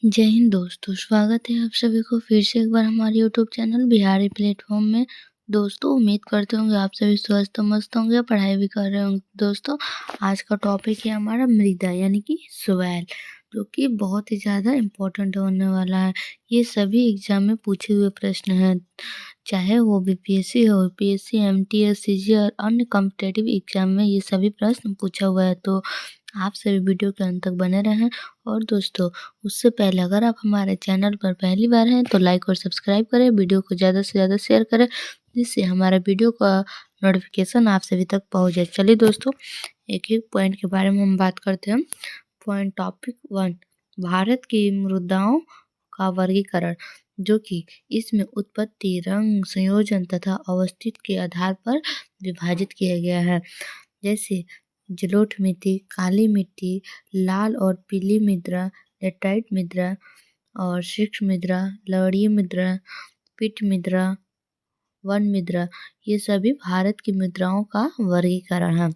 जय हिंद दोस्तों, स्वागत है आप सभी को फिर से एक बार हमारे यूट्यूब चैनल बिहारी प्लेटफॉर्म में। दोस्तों उम्मीद करते होंगे आप सभी स्वस्थ मस्त होंगे, पढ़ाई भी कर रहे होंगे। दोस्तों आज का टॉपिक है हमारा मृदा यानी कि सॉइल, जो कि बहुत ही ज़्यादा इम्पोर्टेंट होने वाला है। ये सभी एग्जाम में पूछे हुए प्रश्न हैं, चाहे वो बीपीएससी हो, यूपीएससी, एमटीएस, सीजी और अन्य कॉम्पिटेटिव एग्जाम में ये सभी प्रश्न पूछा हुआ है। तो आप सभी वीडियो के अंत तक बने रहें। और दोस्तों उससे पहले अगर आप हमारे चैनल पर पहली बार हैं तो लाइक और सब्सक्राइब करें, वीडियो को ज़्यादा से ज़्यादा शेयर करें, जिससे हमारा वीडियो का नोटिफिकेशन आप सभी तक पहुंच जाए। चलिए दोस्तों एक एक पॉइंट के बारे में हम बात करते हैं। पॉइंट टॉपिक 1, भारत की मृदाओं का वर्गीकरण, जो कि इसमें उत्पत्ति, रंग, संयोजन तथा अवस्थित के आधार पर विभाजित किया गया है। जैसे जलोढ़ मिट्टी, काली मिट्टी, लाल और पीली मृदा, लेटराइट मृदा और शुष्क मृदा, लवणीय मृदा, पीट मृदा, वन मृदा, ये सभी भारत की मृदाओं का वर्गीकरण है।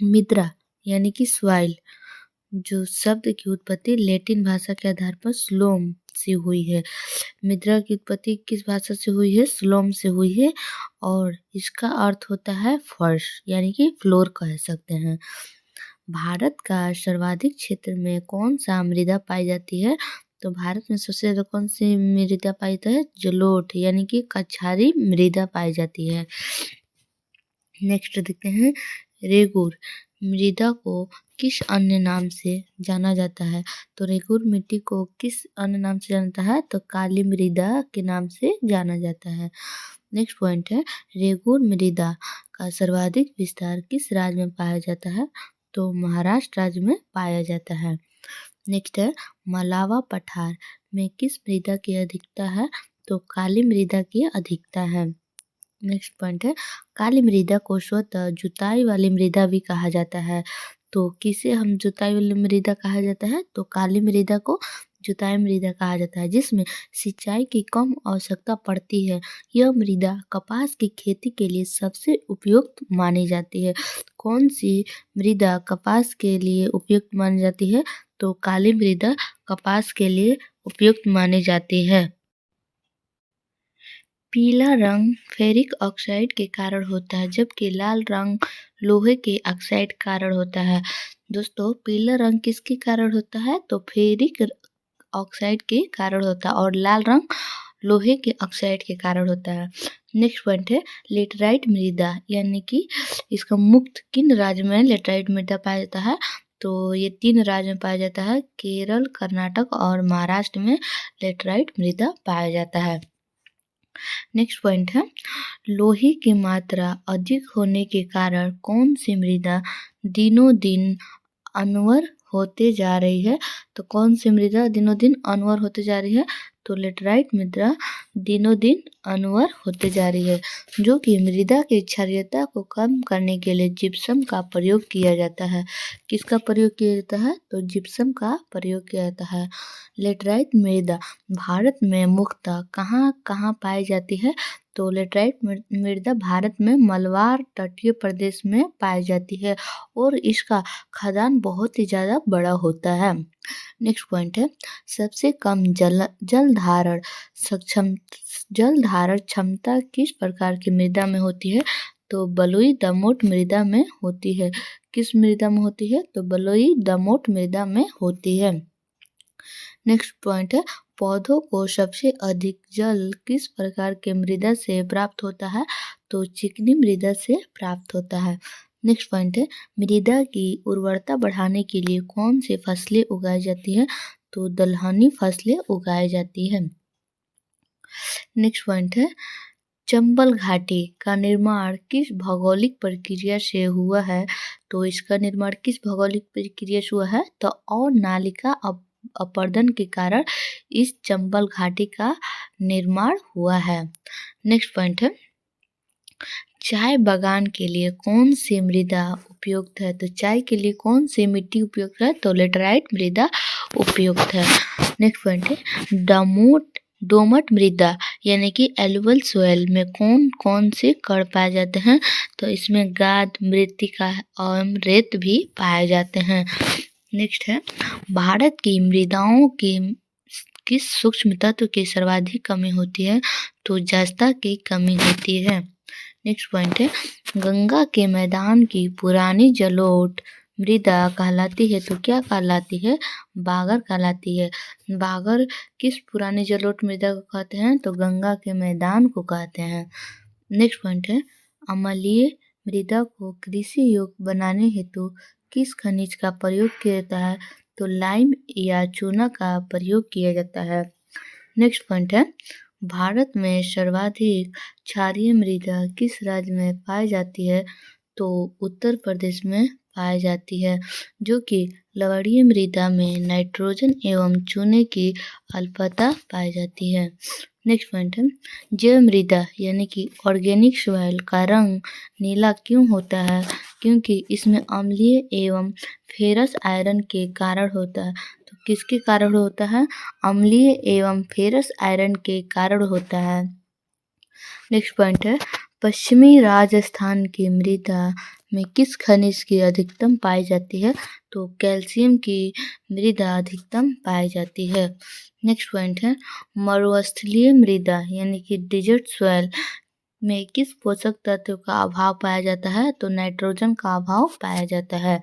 मृदा यानी कि सॉइल, जो शब्द की उत्पत्ति लैटिन भाषा के आधार पर स्लोम से हुई है। मृदा की उत्पत्ति किस भाषा से हुई है? स्लोम से हुई है, और इसका अर्थ होता है फर्श यानी कि फ्लोर कह सकते हैं। भारत का सर्वाधिक क्षेत्र में कौन सा मृदा पाई जाती है? तो भारत में सबसे ज़्यादा कौन सी मृदा पाई जाती है? जलोढ़ यानी कि कछारी मृदा पाई जाती है। नेक्स्ट देखते हैं, रेगुर मृदा को किस अन्य नाम से जाना जाता है? तो रेगुर मिट्टी को किस अन्य नाम से जाना जाता है? तो काली मृदा के नाम से जाना जाता है। नेक्स्ट पॉइंट है, रेगुर मृदा का सर्वाधिक विस्तार किस राज्य में पाया जाता है? तो महाराष्ट्र राज्य में पाया जाता है। नेक्स्ट है, मलावा पठार में किस मृदा की अधिकता है? तो काली मृदा की अधिकता है। नेक्स्ट पॉइंट है, काली मृदा को स्वतः जुताई वाली मृदा भी कहा जाता है। तो किसे हम जुताई वाली मृदा कहा जाता है? तो काली मृदा को जुताई मृदा कहा जाता है, जिसमें सिंचाई की कम आवश्यकता पड़ती है। यह मृदा कपास की खेती के लिए सबसे उपयुक्त मानी जाती है। कौन सी मृदा कपास के लिए उपयुक्त मानी जाती है? तो काली मृदा कपास के लिए उपयुक्त मानी जाती है। पीला रंग फेरिक ऑक्साइड के कारण होता है, जबकि लाल रंग लोहे के ऑक्साइड कारण होता है। दोस्तों पीला रंग किसके कारण होता है? तो फेरिक ऑक्साइड के कारण होता है, और लाल रंग लोहे के ऑक्साइड के कारण होता है। नेक्स्ट पॉइंट है, लेटराइट मृदा यानी कि इसका मुक्त किन राज्य में लेटराइट मृदा पाया जाता है? तो ये 3 राज्य में पाया जाता है, केरल, कर्नाटक और महाराष्ट्र में लेटराइट मृदा पाया जाता है। नेक्स्ट पॉइंट है, लोहे की मात्रा अधिक होने के कारण कौन सी मृदा दिनों दिन अनवर होते जा रही है? तो कौन सी मृदा दिनों दिन अनवर होते जा रही है? तो लेटराइट मृदा दिनों दिन अनवर होते जा रही है, जो कि मृदा की क्षारीयता को कम करने के लिए जिप्सम का प्रयोग किया जाता है। किसका प्रयोग किया जाता है? तो जिप्सम का प्रयोग किया जाता है। लेटराइट मृदा भारत में मुख्यतः कहाँ कहाँ पाई जाती है? तो लेटराइट मृदा भारत में मलबार तटीय प्रदेश में पाई जाती है, और इसका खदान बहुत ही ज़्यादा बड़ा होता है। नेक्स्ट पॉइंट है, सबसे कम जल धारण क्षमता किस प्रकार की मृदा में होती है? तो बलुई दोमट मृदा में होती है। किस मृदा में होती है? तो बलुई दोमट मृदा में होती है। नेक्स्ट पॉइंट है, पौधों को सबसे अधिक जल किस प्रकार के मृदा से प्राप्त होता है? तो चिकनी मृदा से प्राप्त होता है। नेक्स्ट पॉइंट है, मृदा की उर्वरता बढ़ाने के लिए कौन सी फसलें उगाई जाती है? तो दलहनी फसलें उगाई जाती है। नेक्स्ट पॉइंट है, चंबल घाटी का निर्माण किस भौगोलिक प्रक्रिया से हुआ है? तो इसका निर्माण किस भौगोलिक प्रक्रिया से हुआ है? तो अवनालिका अपरदन के कारण इस चंबल घाटी का निर्माण हुआ है। नेक्स्ट पॉइंट है, चाय बागान के लिए कौन सी मृदा उपयुक्त है? तो चाय के लिए कौन सी मिट्टी उपयुक्त है? तो लेटराइट मृदा उपयुक्त है। नेक्स्ट पॉइंट है, दोमट मृदा यानी कि एलुवल सोयल में कौन कौन से कण पाए जाते हैं? तो इसमें गाद, मृत्तिका और रेत भी पाए जाते हैं। नेक्स्ट है भारत की मृदाओं के किस सूक्ष्म तत्व की सर्वाधिक कमी होती है? तो जस्ता की कमी होती है। नेक्स्ट पॉइंट है गंगा के मैदान की पुरानी जलोढ़ मृदा कहलाती है तो क्या कहलाती है? बागर कहलाती है। बागर किस पुरानी जलोढ़ मृदा को कहते हैं? तो गंगा के मैदान को कहते हैं। नेक्स्ट पॉइंट है अम्लीय मृदा को कृषि योग्य बनाने हेतु किस खनिज का प्रयोग किया जाता है? तो लाइम या चूना का प्रयोग किया जाता है। नेक्स्ट पॉइंट है भारत में सर्वाधिक क्षारीय मृदा किस राज्य में पाई जाती है? तो उत्तर प्रदेश में पाई जाती है, जो कि लवणीय मृदा में नाइट्रोजन एवं चूने की अल्पता पाई जाती है। नेक्स्ट पॉइंट है जैव मृदा यानी कि ऑर्गेनिक सॉइल का रंग नीला क्यों होता है? क्योंकि इसमें अम्लीय एवं फेरस आयरन के कारण होता है। तो किसके कारण होता है? अम्लीय एवं फेरस आयरन के कारण होता है। नेक्स्ट पॉइंट है पश्चिमी राजस्थान की मृदा में किस खनिज की अधिकतम पाई जाती है? तो कैल्शियम की मृदा अधिकतम पाई जाती है। नेक्स्ट पॉइंट है मरुस्थलीय मृदा यानी कि डिजर्ट सॉइल में किस पोषक तत्व का अभाव पाया जाता है? तो नाइट्रोजन का अभाव पाया जाता है।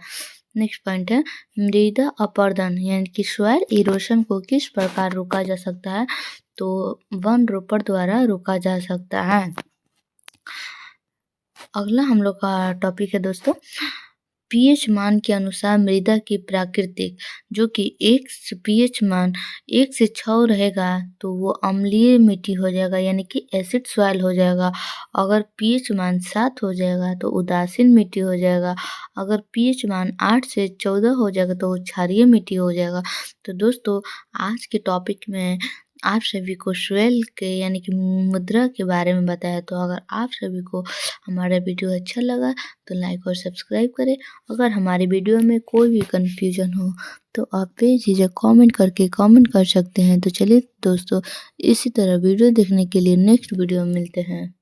नेक्स्ट पॉइंट है मृदा अपरदन यानी कि सॉइल इरोशन को किस प्रकार रोका जा सकता है? तो वन रोपण द्वारा रोका जा सकता है। अगला हम लोग का टॉपिक है दोस्तों पीएच मान के अनुसार मृदा की प्राकृतिक जो कि पीएच मान 1 से 6 रहेगा तो वो अम्लीय मिट्टी हो जाएगा यानी कि एसिड सॉइल हो जाएगा। अगर पीएच मान 7 हो जाएगा तो उदासीन मिट्टी हो जाएगा। अगर पीएच मान 8 से 14 हो जाएगा तो वो क्षारीय मिट्टी हो जाएगा। तो दोस्तों आज के टॉपिक में आप सभी को सॉइल के यानी कि मुद्रा के बारे में बताया। तो अगर आप सभी को हमारा वीडियो अच्छा लगा तो लाइक और सब्सक्राइब करें। अगर हमारी वीडियो में कोई भी कन्फ्यूजन हो तो आप बेझिझक कमेंट करके कमेंट कर सकते हैं। तो चलिए दोस्तों इसी तरह वीडियो देखने के लिए नेक्स्ट वीडियो में मिलते हैं।